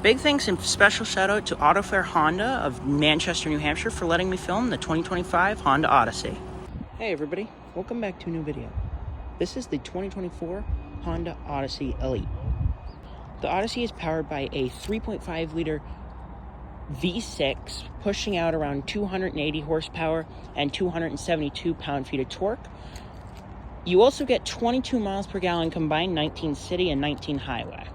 Big thanks and special shout out to Auto Fair Honda of Manchester, New Hampshire for letting me film the 2025 Honda Odyssey. Hey everybody, welcome back to a new video. This is the 2024 Honda Odyssey Elite. The Odyssey is powered by a 3.5 liter V6 pushing out around 280 horsepower and 272 pound-feet of torque. You also get 22 miles per gallon combined, 19 city and 19 highway.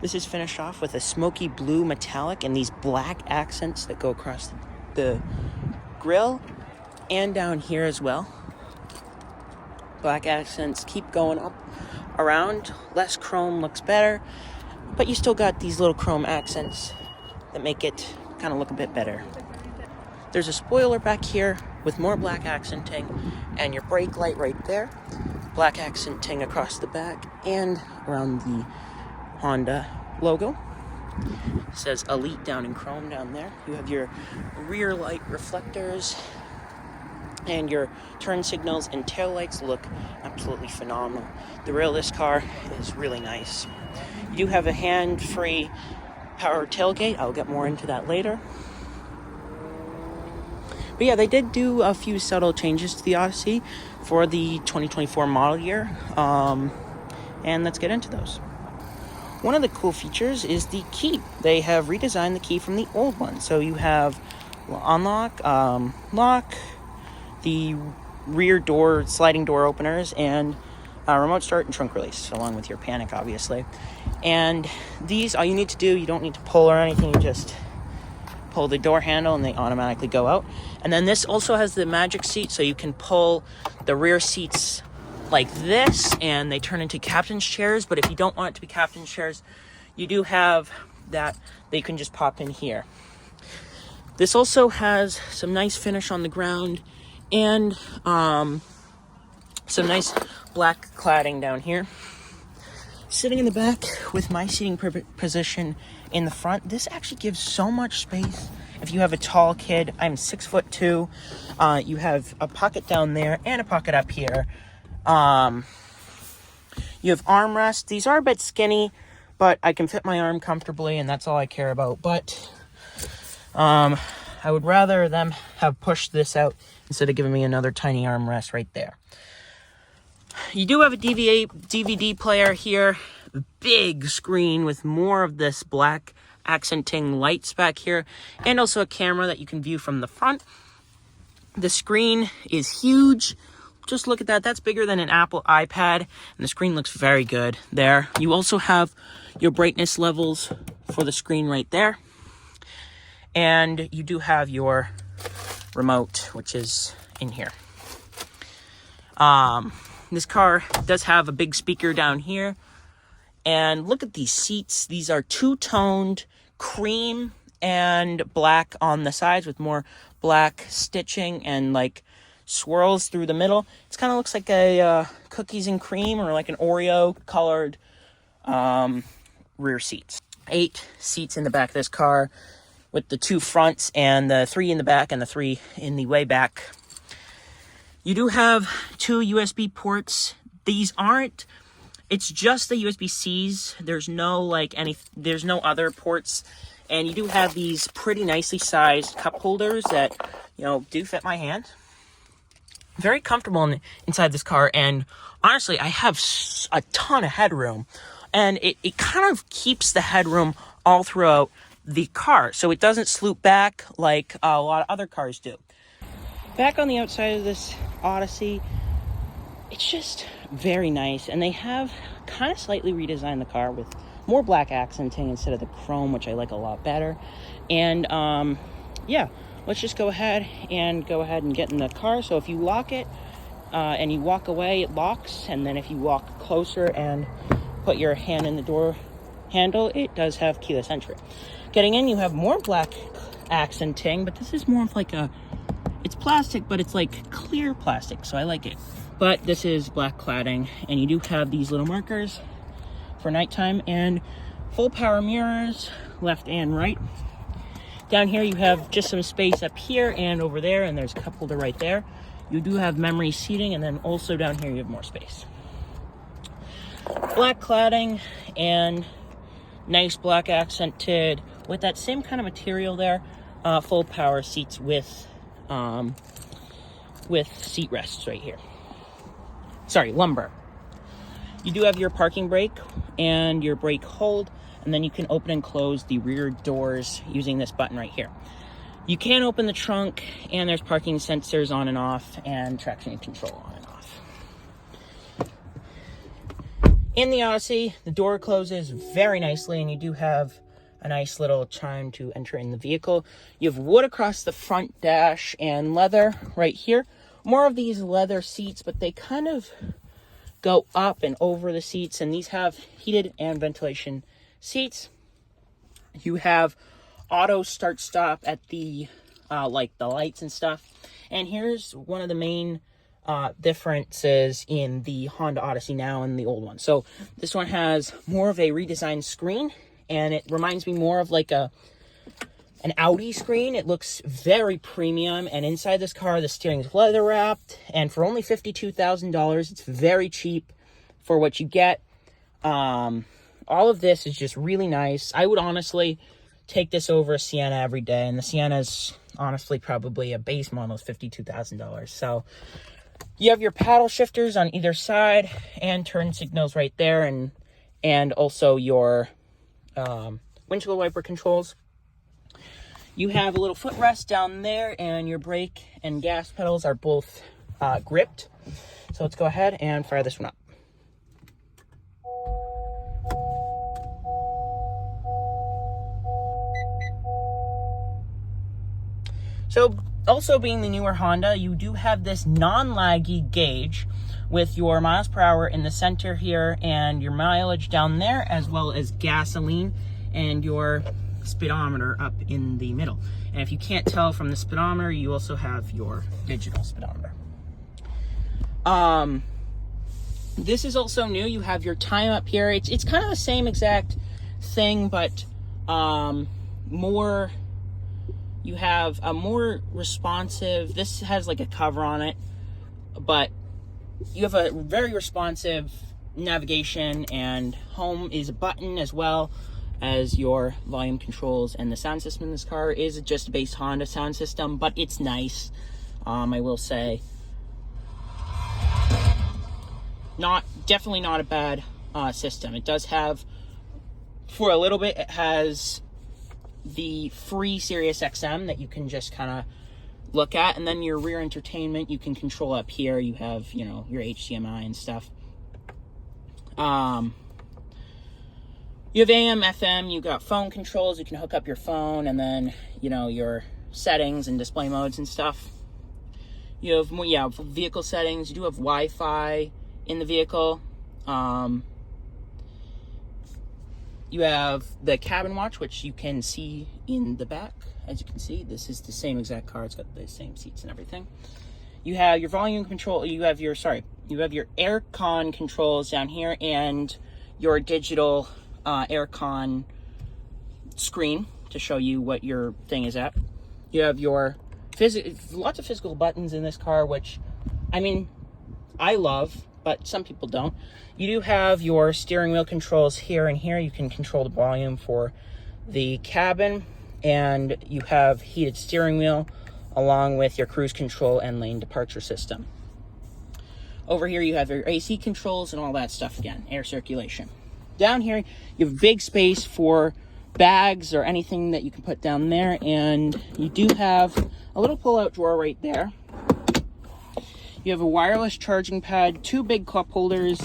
This is finished off with a smoky blue metallic and these black accents that go across the grille and down here as well. Black accents keep going up around. Less chrome looks better, but you still got these little chrome accents that make it kind of look a bit better. There's a spoiler back here with more black accenting and your brake light right there. Black accenting across the back and around the Honda logo. It says Elite down in chrome down there. You have your rear light reflectors and your turn signals and tail lights look absolutely phenomenal. The rear of this car is really nice. You do have a hand-free power tailgate. I'll get more into that later. But yeah, they did do a few subtle changes to the Odyssey for the 2024 model year. And let's get into those. One of the cool features is the key. They have redesigned the key from the old one. So you have unlock, lock, the rear door, sliding door openers, and remote start and trunk release, along with your panic, obviously. And these, all you need to do, you don't need to pull or anything, you just pull the door handle and they automatically go out. And then this also has the magic seat, so you can pull the rear seats like this and they turn into captain's chairs. But if you don't want it to be captain's chairs, you do have that they can just pop in here. This also has some nice finish on the ground and some nice black cladding down here. Sitting in the back with my seating position in the front, this actually gives so much space. If you have a tall kid, I'm 6'2". You have a pocket down there and a pocket up here. You have armrests. These are a bit skinny, but I can fit my arm comfortably, and that's all I care about. But I would rather them have pushed this out instead of giving me another tiny armrest right there. You do have a DVD player here, big screen with more of this black accenting lights back here, and also a camera that you can view from the front. The screen is huge. Just look at that. That's bigger than an Apple iPad, and the screen looks very good there. You also have your brightness levels for the screen right there. And you do have your remote, which is in here. This car does have a big speaker down here. And look at these seats. These are two-toned cream and black on the sides with more black stitching and like swirls through the middle. It kind of looks like a cookies and cream or like an Oreo colored rear seats. 8 seats in the back of this car with the 2 fronts and the 3 in the back and the 3 in the way back. You do have 2 USB ports. These aren't, it's just the USB-Cs. There's no there's no other ports. And you do have these pretty nicely sized cup holders that, do fit my hand. Very comfortable inside this car, and honestly, I have a ton of headroom, and it kind of keeps the headroom all throughout the car, so it doesn't sloop back like a lot of other cars do. Back on the outside of this Odyssey, it's just very nice, and they have kind of slightly redesigned the car with more black accenting instead of the chrome, which I like a lot better. And yeah, let's just go ahead and get in the car. So if you lock it and you walk away, it locks. And then if you walk closer and put your hand in the door handle, it does have keyless entry. Getting in, you have more black accenting, but this is more of like it's plastic, but it's like clear plastic, so I like it. But this is black cladding, and you do have these little markers for nighttime and full power mirrors, left and right. Down here you have just some space up here and over there, and there's a cup holder right there. You do have memory seating, and then also down here you have more space. Black cladding, and Nice black accented with that same kind of material there. Full power seats with seat rests right here. Sorry, lumbar. You do have your parking brake and your brake hold, and then you can open and close the rear doors using this button right here. You can open the trunk, and there's parking sensors on and off, and traction control on and off. In the Odyssey, the door closes very nicely, and you do have a nice little chime to enter in the vehicle. You have wood across the front dash and leather right here. More of these leather seats, but they kind of go up and over the seats, and these have heated and ventilation seats. You have auto start stop at the like the lights and stuff. And here's one of the main differences in the Honda Odyssey now and the old one. So this one has more of a redesigned screen, and it reminds me more of like an Audi screen. It looks very premium, and inside this car, the steering is leather wrapped, and for only $52,000, it's very cheap for what you get. All of this is just really nice. I would honestly take this over a Sienna every day, and the Sienna's honestly probably a base model is $52,000. So you have your paddle shifters on either side and turn signals right there, and also your windshield wiper controls. You have a little footrest down there, and your brake and gas pedals are both gripped. So let's go ahead and fire this one up. So also being the newer Honda, you do have this non-laggy gauge with your miles per hour in the center here and your mileage down there, as well as gasoline and your speedometer up in the middle. And if you can't tell from the speedometer, you also have your digital speedometer. This is also new. You have your time up here. It's kind of the same exact thing, but more. You have a more responsive. This has like a cover on it, but you have a very responsive navigation, and home is a button as well as your volume controls, and the sound system in this car is just a base Honda sound system, but it's nice. I will say, definitely not a bad system. It does have, for a little bit, it has the free Sirius XM that you can just kind of look at, and then your rear entertainment you can control up here. You have, you know, your HDMI and stuff. You have AM, FM, you got phone controls. You can hook up your phone, and then, you know, your settings and display modes and stuff. You have, vehicle settings. You do have Wi-Fi in the vehicle. You have the cabin watch, which you can see in the back. As you can see, this is the same exact car. It's got the same seats and everything. You have your volume control. You have your aircon controls down here, and your digital aircon screen to show you what your thing is at. You have your lots of physical buttons in this car, which, I mean, I love, but some people don't. You do have your steering wheel controls here and here. You can control the volume for the cabin, and you have heated steering wheel along with your cruise control and lane departure system. Over here you have your AC controls and all that stuff again, air circulation. Down here you have big space for bags or anything that you can put down there, and you do have a little pull-out drawer right there. You have a wireless charging pad, 2 big cup holders,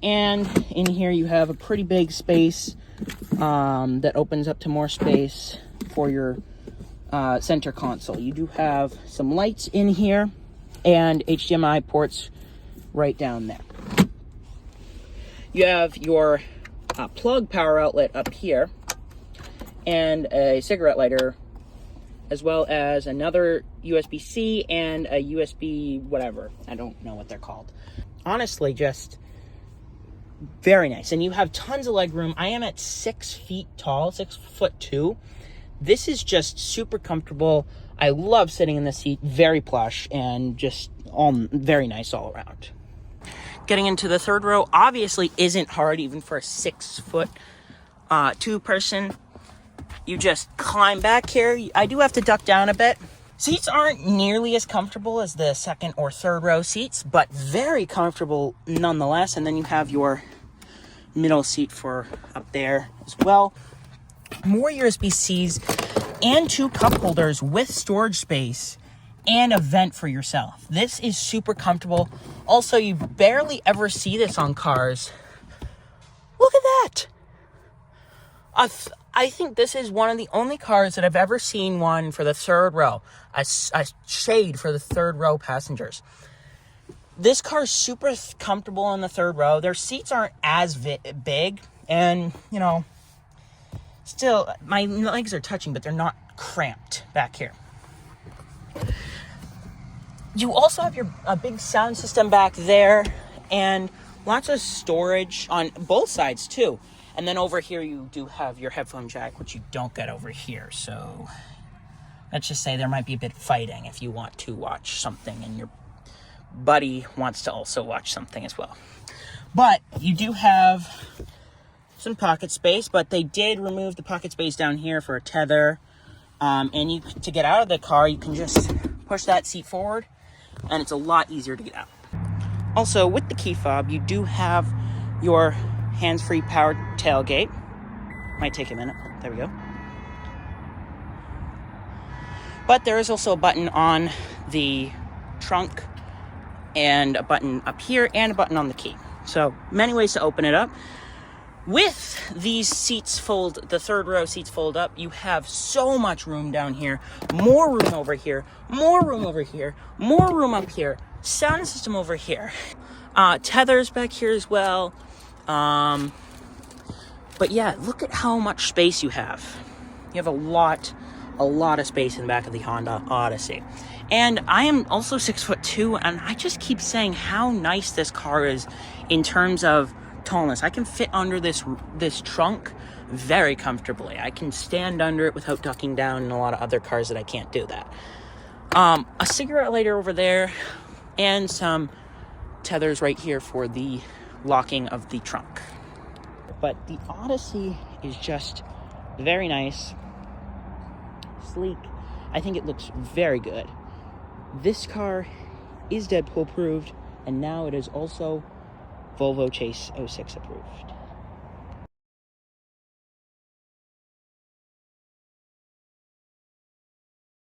and in here you have a pretty big space that opens up to more space for your center console. You do have some lights in here and HDMI ports right down there. You have your plug power outlet up here and a cigarette lighter, as well as another USB-C and a USB whatever. I don't know what they're called. Honestly, just very nice. And you have tons of leg room. I am at 6 feet tall, 6'2". This is just super comfortable. I love sitting in the seat, very plush, and just very nice all around. Getting into the third row obviously isn't hard, even for a 6 foot two-person. You just climb back here. I do have to duck down a bit. Seats aren't nearly as comfortable as the second or third row seats, but very comfortable nonetheless. And then you have your middle seat for up there as well. More USB-Cs and 2 cup holders with storage space and a vent for yourself. This is super comfortable. Also, you barely ever see this on cars. Look at that. I think this is one of the only cars that I've ever seen one for the third row. A shade for the third row passengers. This car is super comfortable on the third row. Their seats aren't as big. And, you know, still, my legs are touching, but they're not cramped back here. You also have a big sound system back there. And lots of storage on both sides, too. And then over here, you do have your headphone jack, which you don't get over here. So let's just say there might be a bit of fighting if you want to watch something and your buddy wants to also watch something as well. But you do have some pocket space, but they did remove the pocket space down here for a tether. And to get out of the car, you can just push that seat forward, and it's a lot easier to get out. Also, with the key fob, you do have your hands-free powered tailgate. Might take a minute. There we go. But there is also a button on the trunk and a button up here and a button on the key. So many ways to open it up. With these seats the third row seats fold up, you have so much room down here, more room over here, more room over here, more room up here, sound system over here, tethers back here as well. But yeah, look at how much space you have. You have a lot of space in the back of the Honda Odyssey. And I am also 6'2", and I just keep saying how nice this car is in terms of tallness. I can fit under this trunk very comfortably. I can stand under it without ducking down in a lot of other cars that I can't do that. A cigarette lighter over there, and some tethers right here for the locking of the trunk. But the Odyssey is just very nice, sleek. I think it looks very good. This car is Deadpool approved, and now it is also Volvo Chase 06 approved.